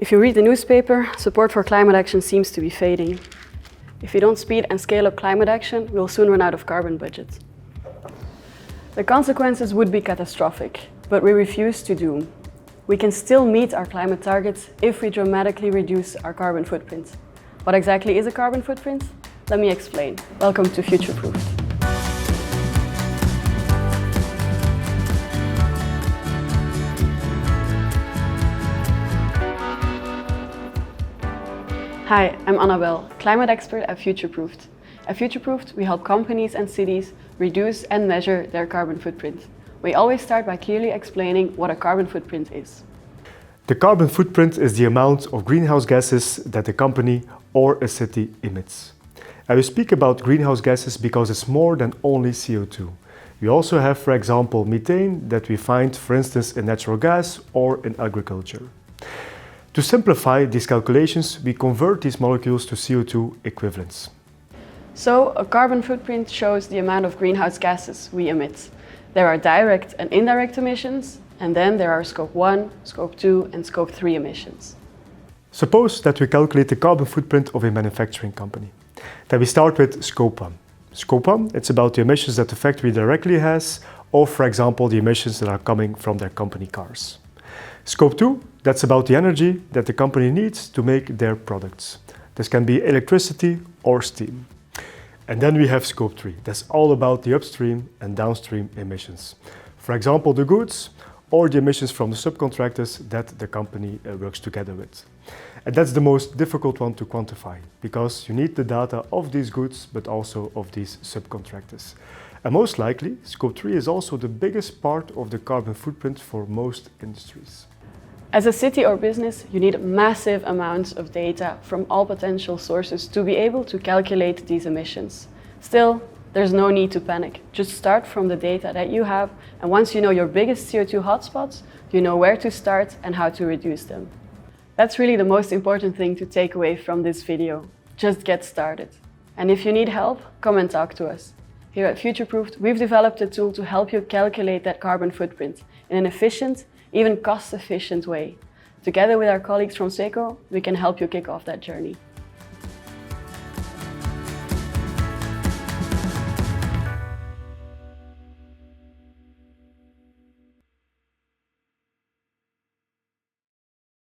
If you read the newspaper, support for climate action seems to be fading. If we don't speed and scale up climate action, we'll soon run out of carbon budget. The consequences would be catastrophic, but we refuse to doom. We can still meet our climate targets if we dramatically reduce our carbon footprint. What exactly is a carbon footprint? Let me explain. Welcome to Futureproofed. Hi, I'm Annabel, climate expert at Futureproofed. At Futureproofed, we help companies and cities reduce and measure their carbon footprint. We always start by clearly explaining what a carbon footprint is. The carbon footprint is the amount of greenhouse gases that a company or a city emits. I will speak about greenhouse gases because it's more than only CO2. We also have, for example, methane that we find, for instance, in natural gas or in agriculture. To simplify these calculations, we convert these molecules to CO2 equivalents. So, a carbon footprint shows the amount of greenhouse gases we emit. There are direct and indirect emissions, and then there are Scope 1, Scope 2 and Scope 3 emissions. Suppose that we calculate the carbon footprint of a manufacturing company. Then we start with Scope 1. Scope 1, it's about the emissions that the factory directly has, or for example the emissions that are coming from their company cars. Scope 2, that's about the energy that the company needs to make their products. This can be electricity or steam. And then we have Scope 3, that's all about the upstream and downstream emissions. For example, the goods or the emissions from the subcontractors that the company works together with. And that's the most difficult one to quantify, because you need the data of these goods, but also of these subcontractors. And most likely, Scope 3 is also the biggest part of the carbon footprint for most industries. As a city or business, you need massive amounts of data from all potential sources to be able to calculate these emissions. Still, there's no need to panic. Just start from the data that you have, and once you know your biggest CO2 hotspots, you know where to start and how to reduce them. That's really the most important thing to take away from this video. Just get started. And if you need help, come and talk to us. Here at Futureproofed, we've developed a tool to help you calculate that carbon footprint in an efficient, even cost-efficient way. Together with our colleagues from Sweco, we can help you kick off that journey.